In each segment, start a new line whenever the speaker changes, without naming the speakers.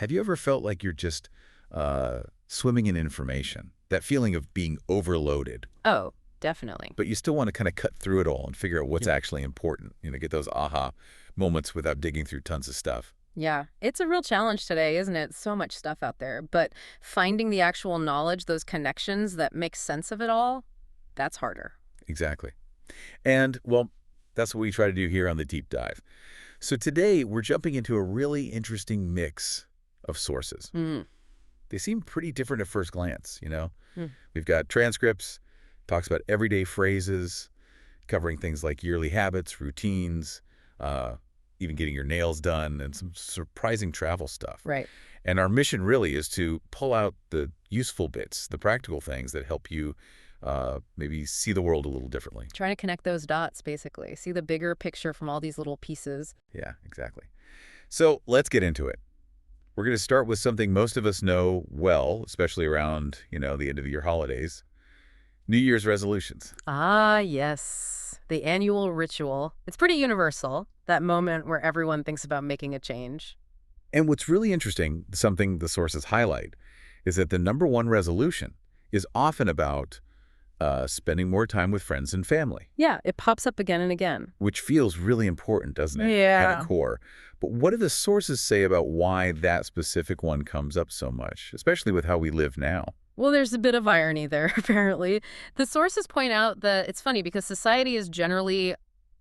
Have you ever felt like you're just swimming in information? That feeling of being overloaded,
Oh, definitely.
but you still want to kind of cut through it all and figure out what's actually important, get those aha moments without digging through tons of stuff.
Yeah, it's a real challenge today, isn't it? So much stuff out there. But finding the actual knowledge, those connections that make sense of it all, that's harder.
Exactly. And, well, that's what we try to do here on the Deep Dive. So today, we're jumping into a really interesting mix of sources.
Mm.
They seem pretty different at first glance.
Mm.
We've got transcripts, talks about everyday phrases, covering things like yearly habits, routines, even getting your nails done, and some surprising travel stuff.
Right.
And our mission really is to pull out the useful bits, the practical things that help you maybe see the world a little differently.
Trying to connect those dots, basically. See the bigger picture from all these little pieces.
Yeah, exactly. So let's get into it. We're going to start with something most of us know well, especially around, the end of the year holidays. New Year's resolutions.
Ah, yes. The annual ritual. It's pretty universal, that moment where everyone thinks about making a change.
And what's really interesting, something the sources highlight, is that the number one resolution is often about spending more time with friends and family,
Yeah, it pops up again and again.
which feels really important, doesn't it?
Yeah.
At a core. But what do the sources say about why that specific one comes up so much, especially with how we live now?
Well, there's a bit of irony there, apparently. The sources point out that it's funny because society is generally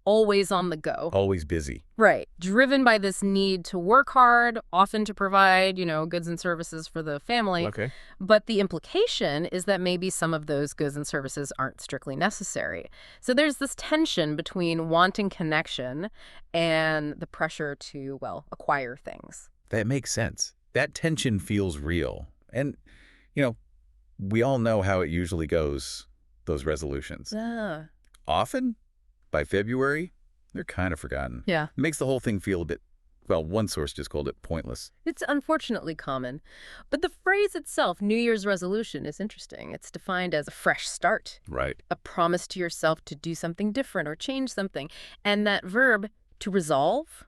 always on the go.
Always busy.
Right. Driven by this need to work hard, often to provide, goods and services for the family.
Okay.
But the implication is that maybe some of those goods and services aren't strictly necessary. So there's this tension between wanting connection and the pressure to, well, acquire things.
That makes sense. That tension feels real. And, we all know how it usually goes, those resolutions.
Yeah.
Often, by February, they're kind of forgotten.
Yeah.
It makes the whole thing feel a bit, well, one source just called it pointless.
It's unfortunately common. But the phrase itself, New Year's resolution, is interesting. It's defined as a fresh start,
Right.
a promise to yourself to do something different or change something. And that verb, to resolve,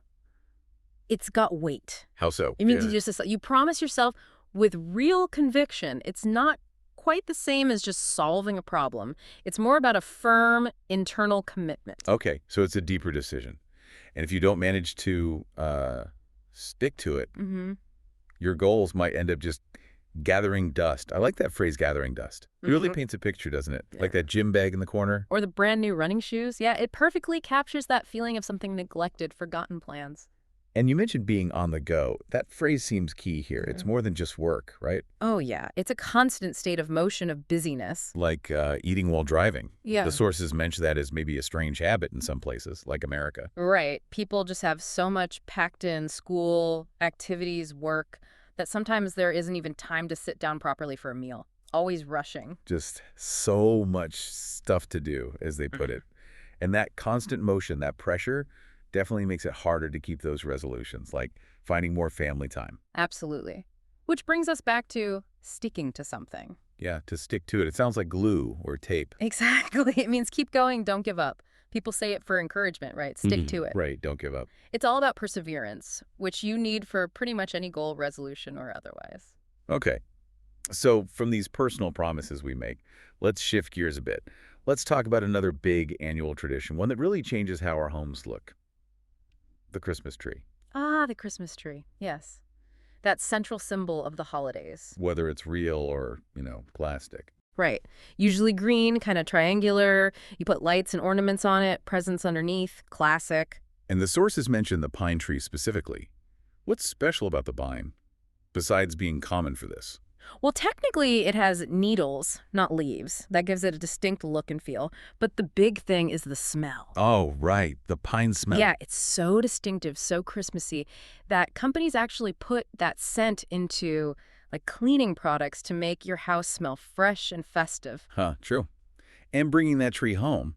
it's got weight.
How so?
It means you promise yourself with real conviction. It's not quite the same as just solving a problem. It's more about a firm internal commitment.
Okay, so it's a deeper decision. And if you don't manage to stick to it,
Mm-hmm.
your goals might end up just gathering dust. I like that phrase, gathering dust. It really paints a picture, doesn't it? Like that gym bag in the corner.
Or the brand new running shoes. Yeah, it perfectly captures that feeling of something neglected, forgotten plans.
And you mentioned being on the go. That phrase seems key here. It's more than just work, right?
Oh, yeah. It's a constant state of motion, of busyness.
Like eating while driving.
Yeah.
The sources mention that as maybe a strange habit in some places, like America.
Right. People just have so much packed in school, activities, work, that sometimes there isn't even time to sit down properly for a meal. Always rushing.
Just so much stuff to do, as they put it. And that constant motion, that pressure, definitely makes it harder to keep those resolutions, like finding more family time.
Absolutely. Which brings us back to sticking to something.
Yeah, to stick to it. It sounds like glue or tape.
Exactly. It means keep going, don't give up. People say it for encouragement, right? Stick to it.
Right, don't give up.
It's all about perseverance, which you need for pretty much any goal, resolution, or otherwise.
Okay, so from these personal promises we make, let's shift gears a bit. Let's talk about another big annual tradition, one that really changes how our homes look. The Christmas tree.
Ah, the Christmas tree. Yes. That central symbol of the holidays.
Whether it's real or, plastic.
Right. Usually green, kind of triangular. You put lights and ornaments on it, presents underneath. Classic.
And the sources mention the pine tree specifically. What's special about the pine, besides being common for this?
Well, technically, it has needles, not leaves. That gives it a distinct look and feel. But the big thing is the smell.
Oh, right. The pine smell.
Yeah, it's so distinctive, so Christmassy, that companies actually put that scent into cleaning products to make your house smell fresh and festive.
Huh, true. And bringing that tree home,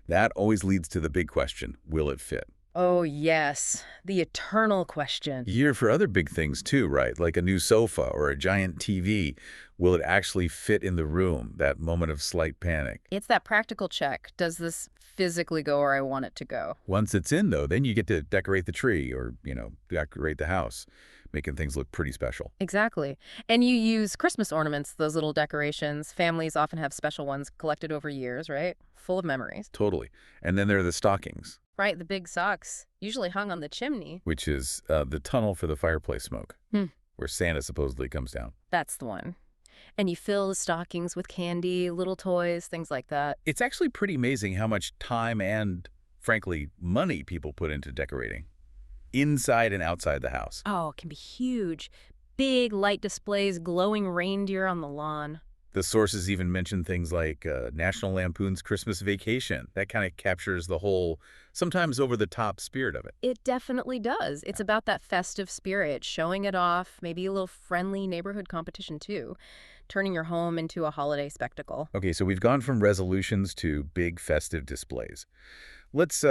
that always leads to the big question, will it fit?
Oh, yes. The eternal question.
Year for other big things too, right? Like a new sofa or a giant TV. Will it actually fit in the room? That moment of slight panic.
It's that practical check. Does this physically go where I want it to go?
Once it's in, though, then you get to decorate the tree or, decorate the house. making things look pretty special.
Exactly. And you use Christmas ornaments, those little decorations. Families often have special ones collected over years, right? Full of memories.
Totally. And then there are the stockings,
Right, the big socks, usually hung on the chimney.
which is the tunnel for the fireplace smoke,
Hmm.
where Santa supposedly comes down.
That's the one. And you fill the stockings with candy, little toys, things like that.
It's actually pretty amazing how much time and, frankly, money people put into decorating, inside and outside the house.
Oh, it can be huge. Big light displays, glowing reindeer on the lawn.
The sources even mention things like National Lampoon's Christmas Vacation. That kind of captures the whole, sometimes over-the-top spirit of it.
It definitely does. It's about that festive spirit, showing it off, maybe a little friendly neighborhood competition too, turning your home into a holiday spectacle.
Okay, so we've gone from resolutions to big festive displays. Let's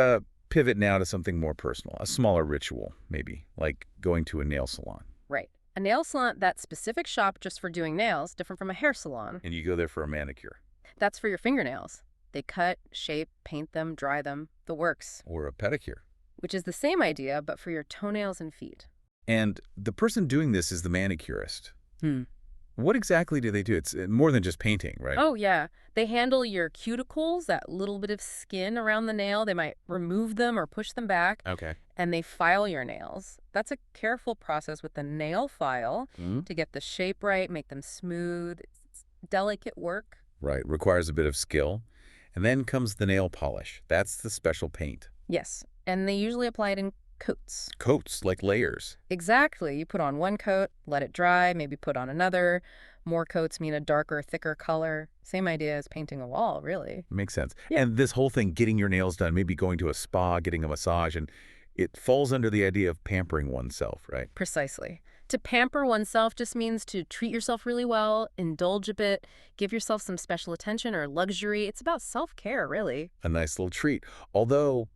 pivot now to something more personal, a smaller ritual, maybe, like going to a nail salon.
Right. A nail salon, that specific shop just for doing nails, different from a hair salon.
And you go there for a manicure.
That's for your fingernails. They cut, shape, paint them, dry them, the works,
Or a pedicure.
which is the same idea, but for your toenails and feet.
And the person doing this is the manicurist.
Hmm.
What exactly do they do? It's more than just painting, right?
Oh, yeah. They handle your cuticles, that little bit of skin around the nail. They might remove them or push them back,
Okay.
and they file your nails. That's a careful process with the nail file
Mhm.
to get the shape right, make them smooth. It's delicate work.
Right, requires a bit of skill. And then comes the nail polish. That's the special paint.
Yes, and they usually apply it in coats.
Coats, like layers.
Exactly. You put on one coat, let it dry, maybe put on another. More coats mean a darker, thicker color. Same idea as painting a wall, really.
Makes sense.
Yeah.
And this whole thing, getting your nails done, maybe going to a spa, getting a massage, and it falls under the idea of pampering oneself, right?
Precisely. To pamper oneself just means to treat yourself really well, indulge a bit, give yourself some special attention or luxury. It's about self-care, really.
A nice little treat. Although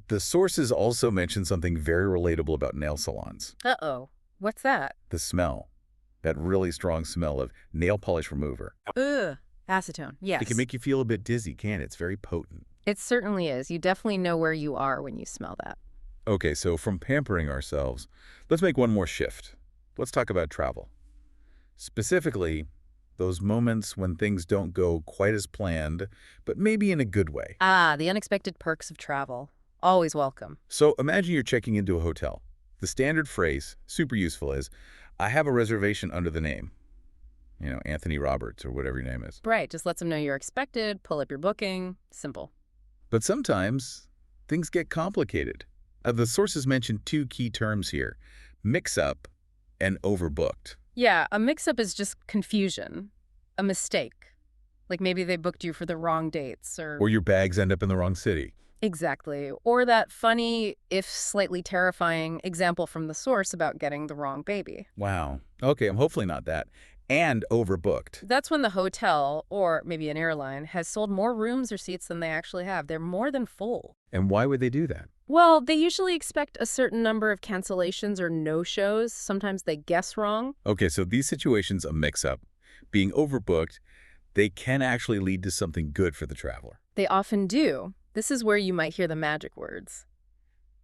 the sources also mention something very relatable about nail salons.
Uh-oh. What's that?
The smell. That really strong smell of nail polish remover.
Ugh. Acetone. Yes.
It can make you feel a bit dizzy, can't it? It's very potent.
It certainly is. You definitely know where you are when you smell that.
Okay, so from pampering ourselves, let's make one more shift. Let's talk about travel. Specifically, those moments when things don't go quite as planned, but maybe in a good way.
Ah, the unexpected perks of travel. Always welcome.
So imagine you're checking into a hotel. The standard phrase, super useful, is, I have a reservation under the name. You know, Anthony Roberts or whatever your name is.
Right, just lets them know you're expected, pull up your booking. Simple.
But sometimes things get complicated. The sources mention two key terms here, mix-up and overbooked.
Yeah, a mix-up is just confusion, a mistake. Like maybe they booked you for the wrong dates or...
Or your bags end up in the wrong city.
Exactly. Or that funny, if slightly terrifying, example from the source about getting the wrong baby.
Wow. Okay, I'm hopefully not that. And overbooked.
That's when the hotel, or maybe an airline, has sold more rooms or seats than they actually have. They're more than full.
And why would they do that?
Well, they usually expect a certain number of cancellations or no-shows. Sometimes they guess wrong.
Okay, so these situations, a mix-up, being overbooked, they can actually lead to something good for the traveler.
They often do. This is where you might hear the magic words.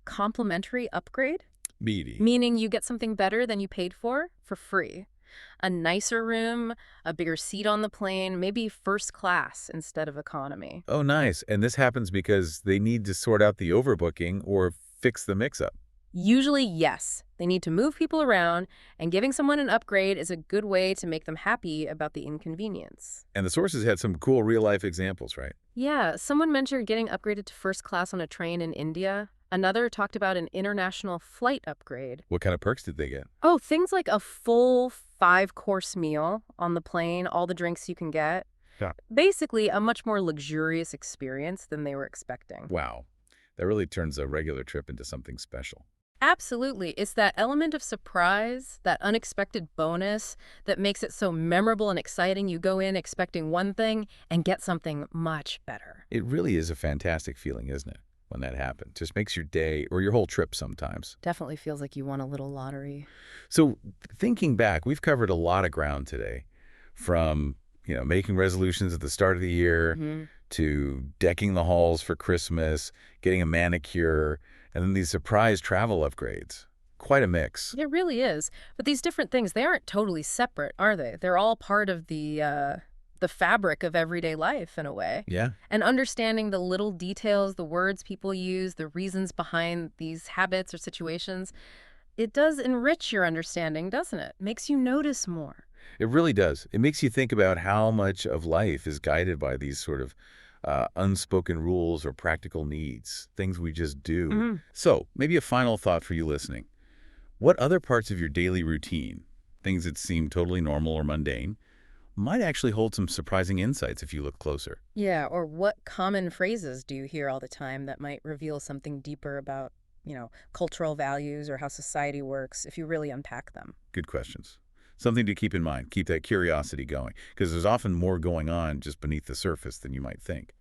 Complimentary upgrade?
Meaty.
Meaning you get something better than you paid for free. A nicer room, a bigger seat on the plane, maybe first class instead of economy.
Oh, nice. And this happens because they need to sort out the overbooking or fix the mix-up.
Usually, yes. They need to move people around, and giving someone an upgrade is a good way to make them happy about the inconvenience.
And the sources had some cool real-life examples, right?
Yeah, someone mentioned getting upgraded to first class on a train in India. Another talked about an international flight upgrade.
What kind of perks did they get?
Oh, things like a full 5-course meal on the plane, all the drinks you can get.
Yeah.
Basically, a much more luxurious experience than they were expecting.
Wow. That really turns a regular trip into something special.
Absolutely. It's that element of surprise, that unexpected bonus that makes it so memorable and exciting. You go in expecting one thing and get something much better.
It really is a fantastic feeling, isn't it, when that happens? Just makes your day or your whole trip sometimes.
Definitely feels like you won a little lottery.
So thinking back, we've covered a lot of ground today, from, making resolutions at the start of the year to decking the halls for Christmas, getting a manicure, and then these surprise travel upgrades. Quite a mix.
It really is. But these different things, they aren't totally separate, are they? They're all part of the fabric of everyday life in a way.
Yeah.
And understanding the little details, the words people use, the reasons behind these habits or situations, it does enrich your understanding, doesn't it? Makes you notice more.
It really does. It makes you think about how much of life is guided by these sort of unspoken rules or practical needs, things we just do.
Hmm.
So, maybe a final thought for you listening. What other parts of your daily routine, things that seem totally normal or mundane, might actually hold some surprising insights if you look closer?
Yeah, or what common phrases do you hear all the time that might reveal something deeper about, cultural values or how society works if you really unpack them?
Good questions. Something to keep in mind. Keep that curiosity going, because there's often more going on just beneath the surface than you might think.